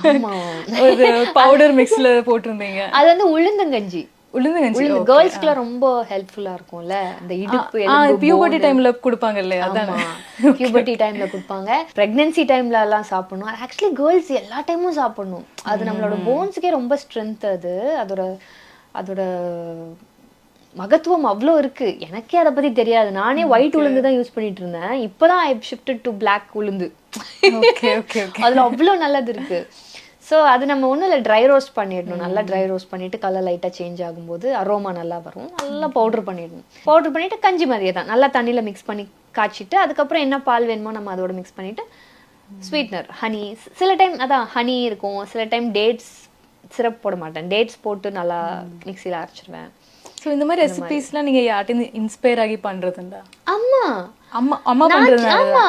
ஆமா. ஒரு பவுடர் மிக்ஸ்ல போட்டிருந்தீங்க. அது வந்து உளுந்தங்கஞ்சி. உளுந்தங்கஞ்சி. கேர்ள்ஸ்க்குலாம் ரொம்ப ஹெல்ப்ஃபுல்லா இருக்கும்ல. இந்த இடுப்பு எலும்பு பியூபர்ட்டி டைம்ல கொடுப்பாங்க இல்லையா? ஆமா. பியூபர்ட்டி டைம்ல கொடுப்பாங்க. பிரெக்னன்சி டைம்ல எல்லாம் சாப்பிடணும். ஆக்சுவலி கேர்ள்ஸ் எல்லா டைமும் சாப்பிடணும். அது நம்மளோட போன்ஸ்க்கே ரொம்ப ஸ்ட்ரென்த் அது. அதோட அதோட மகத்துவம் அவ்வளோ இருக்கு. எனக்கே அதை பத்தி தெரியாது. நானே ஒயிட் உளுந்து தான் யூஸ் பண்ணிட்டு இருந்தேன். இப்பதான் ஐ ஷிஃப்டட் டு பிளாக் உளுந்து. Okay okay okay. அதுல அவ்வளோ நல்லது இருக்கு. ஸோ அது நம்ம ஒன்றும் இல்லை, ட்ரை ரோஸ்ட் பண்ணிடணும். நல்லா ட்ரை ரோஸ்ட் பண்ணிட்டு கலர் லைட்டாக சேஞ்ச் ஆகும்போது அரோமா நல்லா வரும். நல்லா பவுடர் பண்ணிடணும். பவுடர் பண்ணிட்டு கஞ்சி மாதிரியே தான் நல்லா தண்ணியில் மிக்ஸ் பண்ணி காய்ச்சிட்டு அதுக்கப்புறம் என்ன பால் வேணுமோ நம்ம அதோட மிக்ஸ் பண்ணிட்டு ஸ்வீட்னர் ஹனி, சில டைம் அதான் ஹனி இருக்கும், சில டைம் டேட்ஸ் சிரப் போட மாட்டேன். டேட்ஸ் போட்டு நல்லா மிக்சியில் அரைச்சிருவேன். ஸோ இந்த மாதிரி ரெசிபீஸ்லாம் நீங்க யார்கிட்ட இன்ஸ்பயர் ஆகி பண்றதுண்டா? அம்மா அம்மா அம்மா பண்றது. ஆமா.